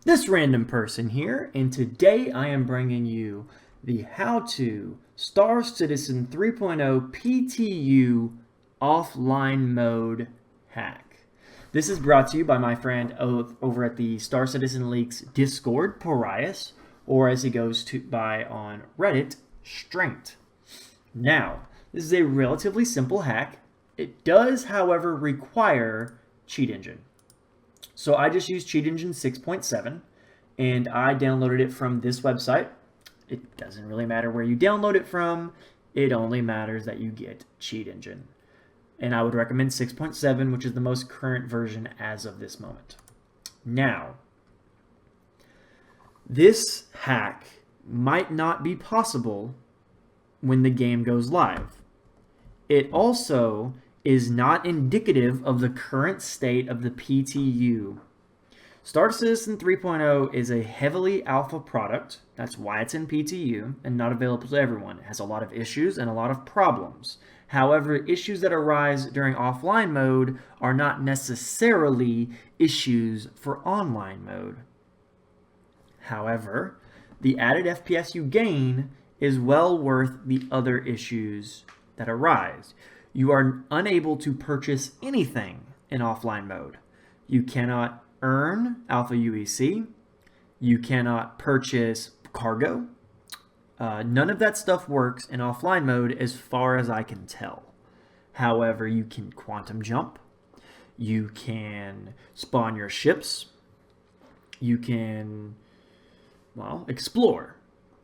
This random person here, and today I am bringing you the how-to Star Citizen 3.0 PTU offline mode hack. This is brought to you by my friend over at the Star Citizen Leaks Discord, Parias, or as he goes by on Reddit, Strength. Now, this is a relatively simple hack. It does, however, require Cheat Engine. So I just used Cheat Engine 6.7 and I downloaded it from this website. It doesn't really matter where you download it from. It only matters that you get Cheat Engine. And I would recommend 6.7, which is the most current version as of this moment. Now, this hack might not be possible when the game goes live. It also is not indicative of the current state of the PTU. Star Citizen 3.0 is a heavily alpha product. That's why it's in PTU and not available to everyone. It has a lot of issues and a lot of problems. However, issues that arise during offline mode are not necessarily issues for online mode. However, the added FPS you gain is well worth the other issues that arise. You are unable to purchase anything in offline mode. You cannot earn Alpha UEC. You cannot purchase cargo. None of that stuff works in offline mode as far as I can tell. However, you can quantum jump. You can spawn your ships. You can, well, explore.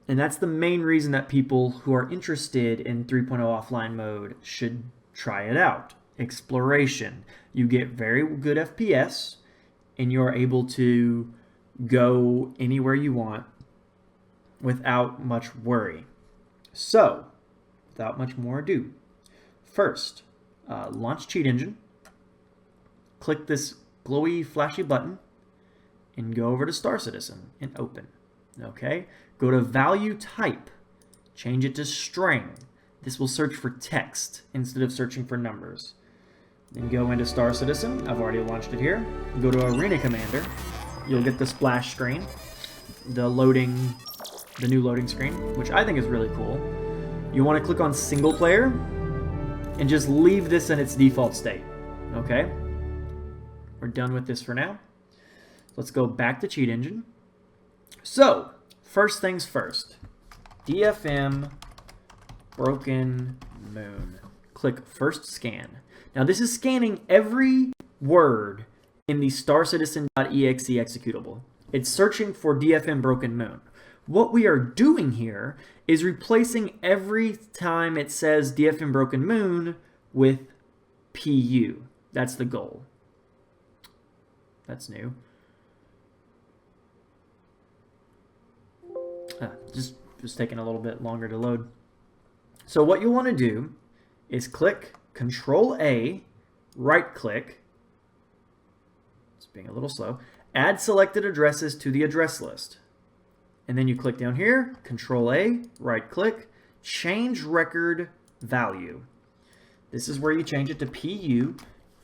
And that's the main reason that people who are interested in 3.0 offline mode should try it out. Exploration. You get very good FPS, and you're able to go anywhere you want without much worry. So, without much more ado, first, launch Cheat Engine. Click this glowy, flashy button, and go over to Star Citizen and open. Okay? Go to value type. Change it to string. This will search for text instead of searching for numbers. Then go into Star Citizen. I've already launched it here. Go to Arena Commander. You'll get the splash screen, the new loading screen, which I think is really cool. You want to click on single player and just leave this in its default state. Okay? We're done with this for now. Let's go back to Cheat Engine. So, first things first. DFM Broken Moon. Click First Scan. Now this is scanning every word in the StarCitizen.exe executable. It's searching for DFM Broken Moon. What we are doing here is replacing every time it says DFM Broken Moon with PU. That's the goal. That's new. Just taking a little bit longer to load. So what you want to do is click Control-A, right-click, it's being a little slow, add selected addresses to the address list. And then you click down here, Control-A, right-click, change record value. This is where you change it to PU.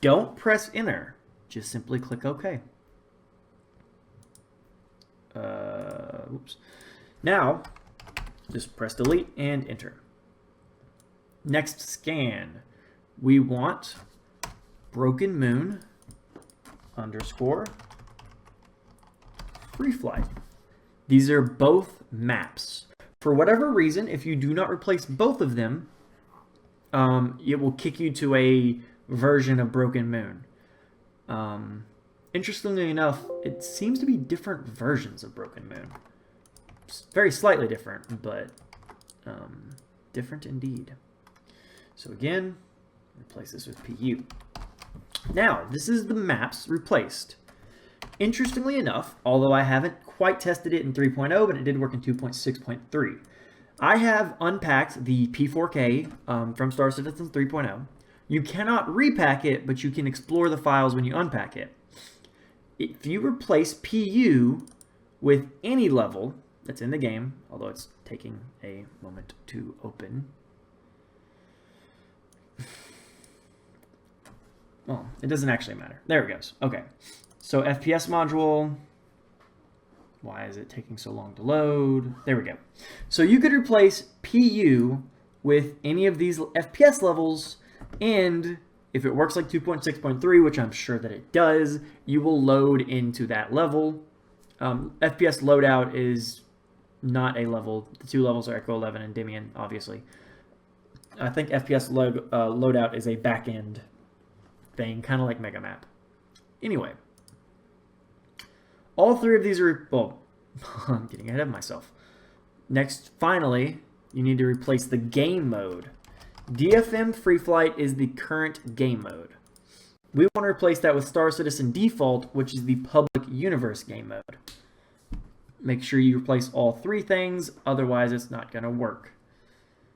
Don't press Enter. Just simply click OK. Oops. Now, just press Delete and Enter. Next scan. We want Broken Moon _ Free Flight. These are both maps. For whatever reason, if you do not replace both of them, it will kick you to a version of Broken Moon. Interestingly enough, it seems to be different versions of Broken Moon. Very slightly different, but different indeed. So again, replace this with PU. Now, this is the maps replaced. Interestingly enough, although I haven't quite tested it in 3.0, but it did work in 2.6.3, I have unpacked the P4K from Star Citizen 3.0. You cannot repack it, but you can explore the files when you unpack it. If you replace PU with any level that's in the game, although it's taking a moment to open. Well, it doesn't actually matter. There it goes. Okay. So FPS module, Why is it taking so long to load? There we go. So you could replace PU with any of these FPS levels, and if it works like 2.6.3, which I'm sure that it does, you will load into that level. FPS loadout is not a level. The two levels are Echo 11 and Demian, obviously. I think FPS loadout is a back-end thing, kind of like Megamap. Anyway, all three of these are, well, I'm getting ahead of myself. Next, finally, you need to replace the game mode. DFM Free Flight is the current game mode. We want to replace that with Star Citizen Default, which is the public universe game mode. Make sure you replace all three things, otherwise it's not going to work.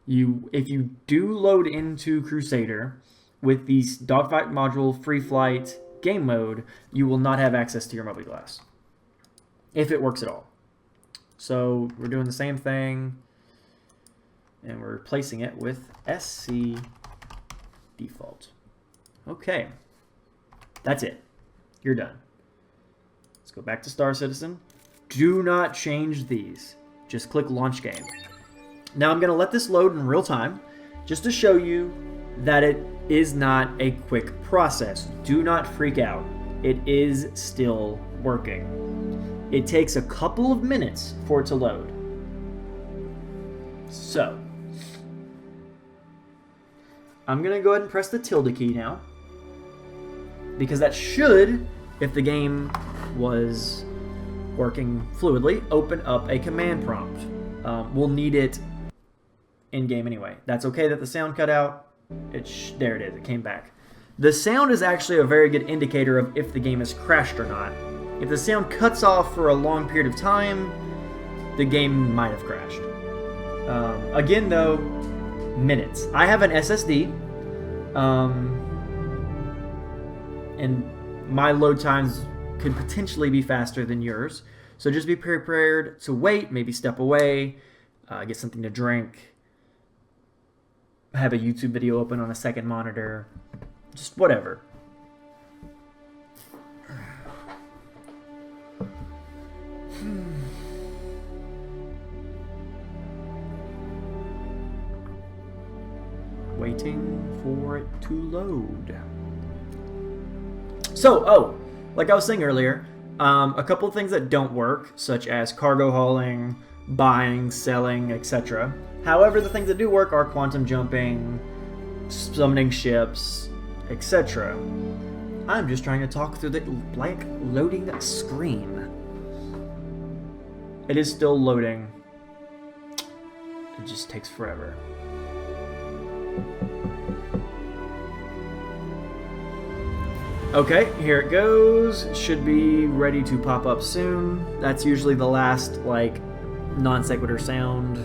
If you do load into Crusader with the Dogfight Module Free Flight game mode, you will not have access to your mobiGlas, if it works at all. So we're doing the same thing, and we're replacing it with SC Default. Okay, that's it. You're done. Let's go back to Star Citizen. Do not change these. Just click Launch Game. Now I'm going to let this load in real time, just to show you that it is not a quick process. Do not freak out. It is still working. It takes a couple of minutes for it to load. So, I'm going to go ahead and press the tilde key now, because that should, if the game was working fluidly, open up a command prompt. We'll need it in-game anyway. That's okay that the sound cut out. There it is. It came back. The sound is actually a very good indicator of if the game has crashed or not. If the sound cuts off for a long period of time, the game might have crashed. Again, though, minutes. I have an SSD, and my load times could potentially be faster than yours. So just be prepared to wait, maybe step away, get something to drink, have a YouTube video open on a second monitor, just whatever. Waiting for it to load. So, like I was saying earlier, a couple of things that don't work, such as cargo hauling, buying, selling, etc. However, the things that do work are quantum jumping, summoning ships, etc. I'm just trying to talk through the blank loading screen. It is still loading. It just takes forever. Okay, here it goes. Should be ready to pop up soon. That's usually the last, like, non sequitur sound.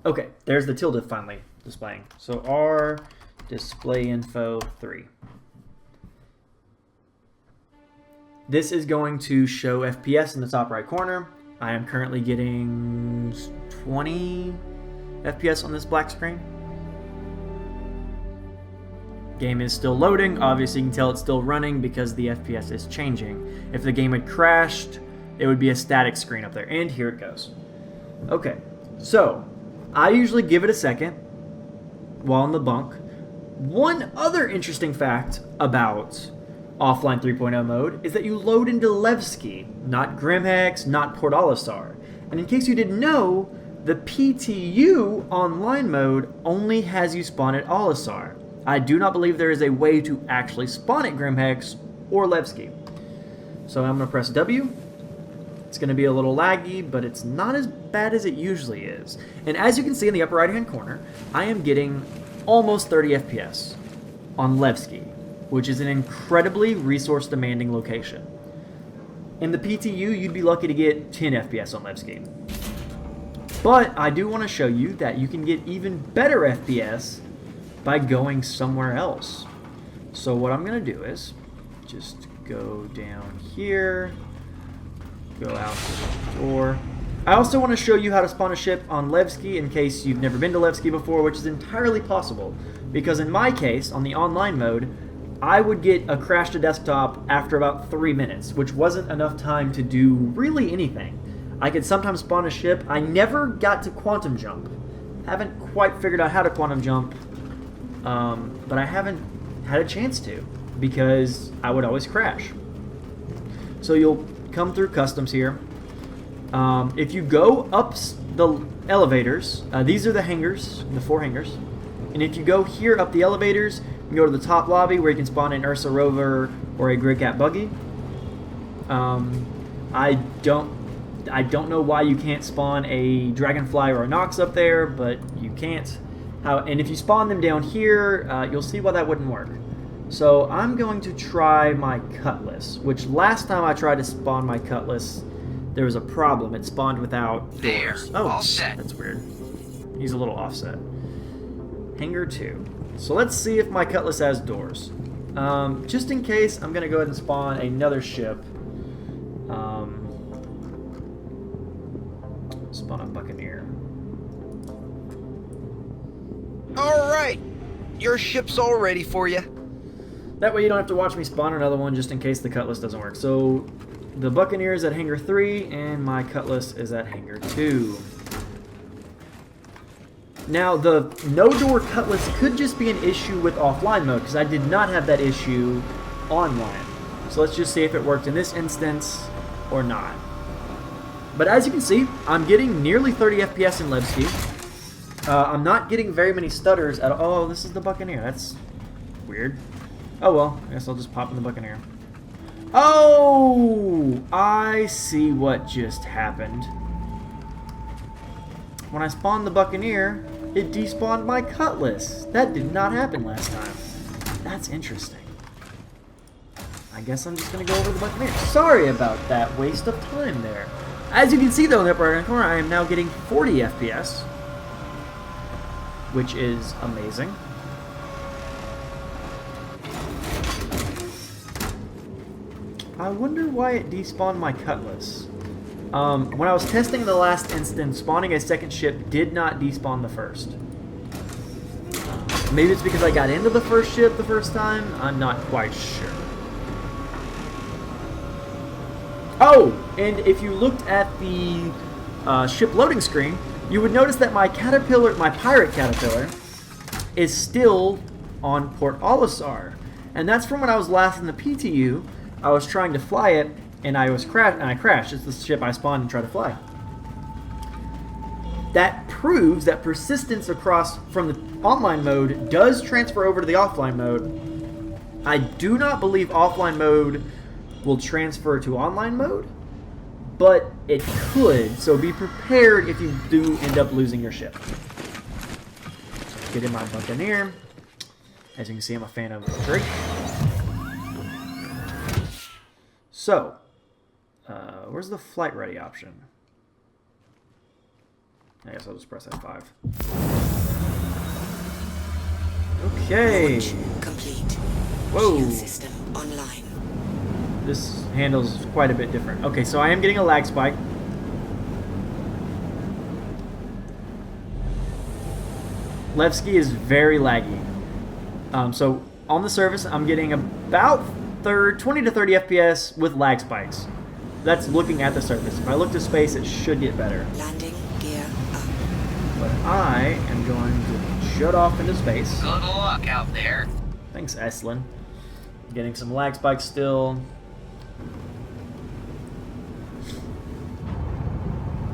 Okay, there's the tilde finally displaying. So R display info 3. This is going to show FPS in the top right corner. I am currently getting 20 FPS on this black screen. Game is still loading. Obviously you can tell it's still running because the FPS is changing. If the game had crashed, it would be a static screen up there. And here it goes. Okay, so I usually give it a second while on the bunk. One other interesting fact about offline 3.0 mode is that you load into Levski, not Grimhex, not Port Olisar. And in case you didn't know, the PTU online mode only has you spawn at Olisar. I do not believe there is a way to actually spawn at Grimhex or Levski. So I'm going to press W. It's going to be a little laggy, but it's not as bad as it usually is. And as you can see in the upper right hand corner, I am getting almost 30 FPS on Levski, which is an incredibly resource demanding location. In the PTU, you'd be lucky to get 10 FPS on Levski. But I do want to show you that you can get even better FPS by going somewhere else. So what I'm going to do is just go down here, go out to the door. I also want to show you how to spawn a ship on Levski in case you've never been to Levski before, which is entirely possible. Because in my case, on the online mode, I would get a crash to desktop after about 3 minutes, which wasn't enough time to do really anything. I could sometimes spawn a ship. I never got to quantum jump. Haven't quite figured out how to quantum jump, but I haven't had a chance to because I would always crash. So you'll come through customs here. If you go up the elevators, these are the hangars, the 4 hangars. And if you go here up the elevators, you can go to the top lobby where you can spawn an Ursa Rover or a Grey Cat Buggy. I don't know why you can't spawn a Dragonfly or a Nox up there, but you can't. And if you spawn them down here, you'll see why that wouldn't work. So I'm going to try my Cutlass, which last time I tried to spawn my Cutlass, there was a problem. It spawned without doors. There, all set. That's weird. He's a little offset. Hangar 2. So let's see if my Cutlass has doors. Just in case, I'm going to go ahead and spawn another ship. Spawn a Buccaneer. Alright, your ship's all ready for you. That way you don't have to watch me spawn another one just in case the Cutlass doesn't work. So the Buccaneer is at Hangar 3 and my Cutlass is at Hangar 2. Now the no-door Cutlass could just be an issue with offline mode because I did not have that issue online. So let's just see if it worked in this instance or not. But as you can see, I'm getting nearly 30 FPS in Levski. I'm not getting very many stutters at all. Oh, this is the Buccaneer. That's weird. Oh well, I guess I'll just pop in the Buccaneer. Oh! I see what just happened. When I spawned the Buccaneer, it despawned my Cutlass. That did not happen last time. That's interesting. I guess I'm just going to go over the Buccaneer. Sorry about that waste of time there. As you can see though in the upper right hand corner, I am now getting 40 FPS, which is amazing. I wonder why it despawned my Cutlass. When I was testing the last instance, spawning a second ship did not despawn the first. Maybe it's because I got into the first ship the first time? I'm not quite sure. Oh, and if you looked at the ship loading screen, you would notice that my Caterpillar, my Pirate Caterpillar, is still on Port Olisar. And that's from when I was last in the PTU. I was trying to fly it, and I crashed. It's the ship I spawned and tried to fly. That proves that persistence across from the online mode does transfer over to the offline mode. I do not believe offline mode will transfer to online mode, but it could, so be prepared if you do end up losing your ship. Get in my Buccaneer. As you can see, I'm a fan of Drake. So, where's the flight ready option? I guess I'll just press F5. Okay. Complete. Whoa. Shield system online. This handles quite a bit different. Okay, so I am getting a lag spike. Levski is very laggy. So on the surface, I'm getting about 20 to 30 FPS with lag spikes. That's looking at the surface. If I look to space, it should get better. Landing gear up. But I am going to shut off into space. Good luck out there. Thanks, Eslin. Getting some lag spikes still.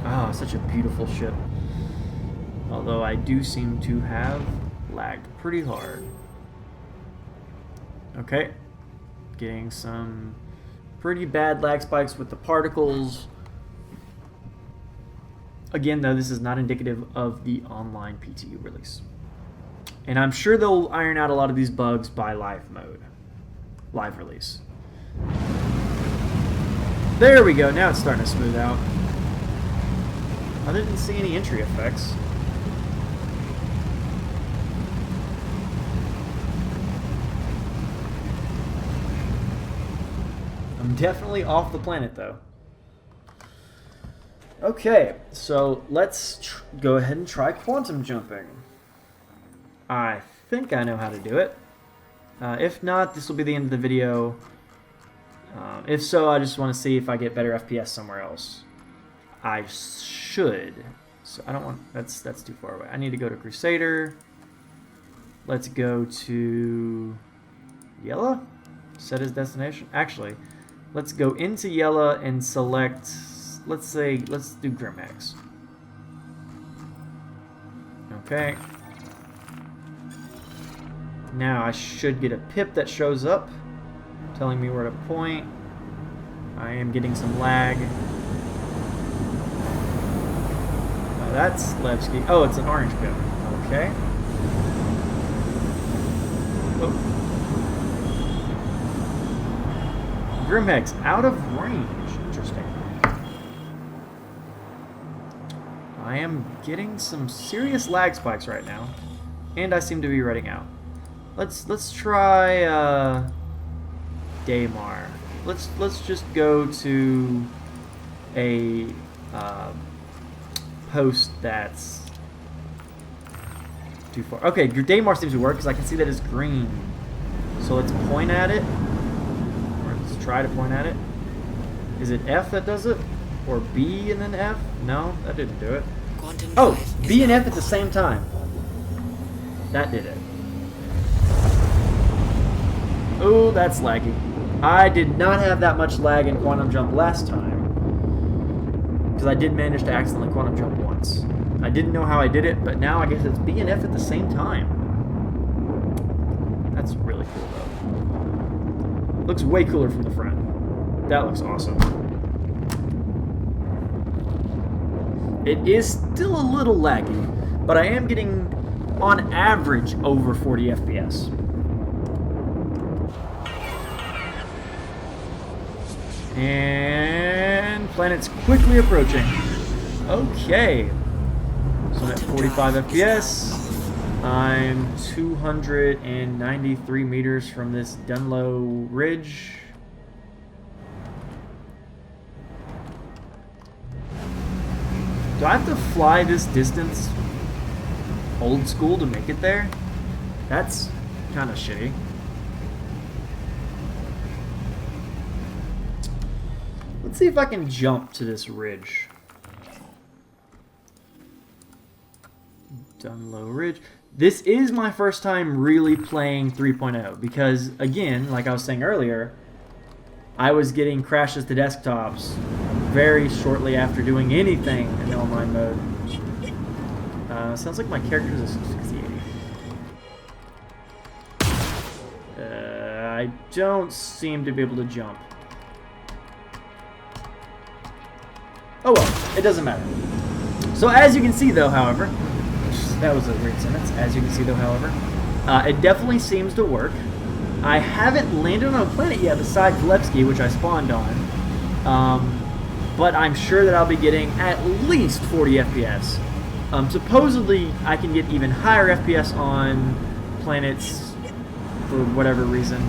Ah, such a beautiful ship. Although I do seem to have lagged pretty hard. Okay. Getting some pretty bad lag spikes with the particles. Again, though, this is not indicative of the online PTU release. And I'm sure they'll iron out a lot of these bugs by live mode. Live release. There we go. Now it's starting to smooth out. I didn't see any entry effects. I'm definitely off the planet, though. Okay, so let's go ahead and try quantum jumping. I think I know how to do it. If not, this will be the end of the video. If so, I just want to see if I get better FPS somewhere else. I should. So I don't want... That's too far away. I need to go to Crusader. Let's go to... EULA? Set as destination? Actually, let's go into EULA and select... Let's do Grimhex. Okay. Now I should get a pip that shows up, telling me where to point. I am getting some lag. Oh, that's Levski. Oh, it's an orange pip. Okay. Oh. Grimhex out of range. Interesting. I am getting some serious lag spikes right now, and I seem to be reading out. Let's try Daymar. Let's just go to a post that's too far. Okay, your Daymar seems to work because I can see that it's green. So let's point at it, or let's try to point at it. Is it F that does it, or B and then F? No, that didn't do it. Oh, B and F at the same time. That did it. Oh, that's laggy. I did not have that much lag in Quantum Jump last time, because I did manage to accidentally Quantum Jump once. I didn't know how I did it, but now I guess it's B and F at the same time. That's really cool, though. Looks way cooler from the front. That looks awesome. It is still a little laggy, but I am getting, on average, over 40 FPS. And planet's quickly approaching. Okay. So I'm at 45 FPS. I'm 293 meters from this Dunlow Ridge. Do I have to fly this distance old school to make it there? That's kind of shitty. Let's see if I can jump to this ridge. Dunlow Ridge. This is my first time really playing 3.0 because, again, like I was saying earlier, I was getting crashes to desktops very shortly after doing anything in the online mode. Sounds like my character is a 6080. I don't seem to be able to jump. Oh well, it doesn't matter. So as you can see though, however, that was a weird sentence. As you can see though, however, it definitely seems to work. I haven't landed on a planet yet besides Levski, which I spawned on. But I'm sure that I'll be getting at least 40 FPS. Supposedly, I can get even higher FPS on planets for whatever reason.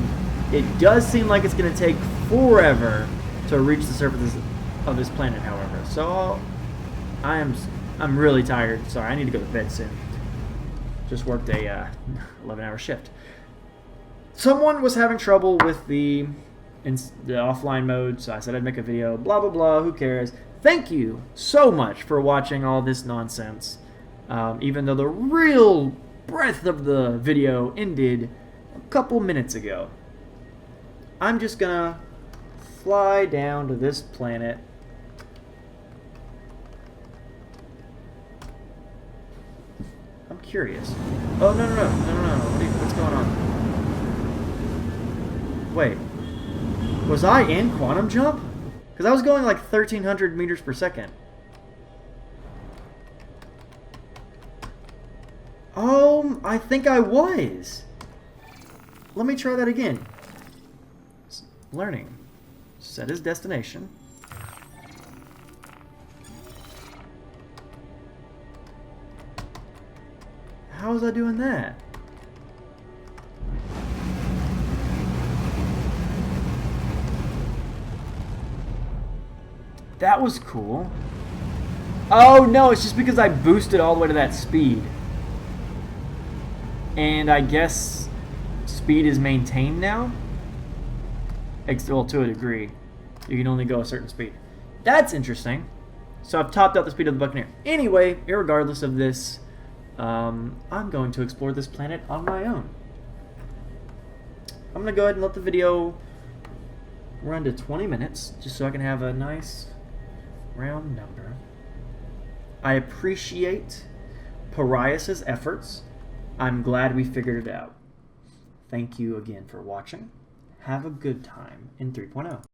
It does seem like it's going to take forever to reach the surface of this planet, however. So I'm really tired. Sorry, I need to go to bed soon. Just worked a 11-hour shift. Someone was having trouble with the offline mode, so I said I'd make a video. Blah blah blah. Who cares? Thank you so much for watching all this nonsense. Even though the real breadth of the video ended a couple minutes ago. I'm just gonna fly down to this planet. I'm curious. Oh, no. What's going on? Wait. Was I in Quantum Jump? Because I was going like 1,300 meters per second. Oh, I think I was. Let me try that again. Learning. Set as destination. How was I doing that? That was cool. Oh no, it's just because I boosted all the way to that speed. And I guess speed speed is maintained now. Well, to a degree. You can only go a certain speed. That's interesting. So I've topped out the speed of the Buccaneer. Anyway, irregardless of this, I'm going to explore this planet on my own. I'm going to go ahead and let the video run to 20 minutes, just so I can have a nice round number. I appreciate Parias's efforts. I'm glad we figured it out. Thank you again for watching. Have a good time in 3.0.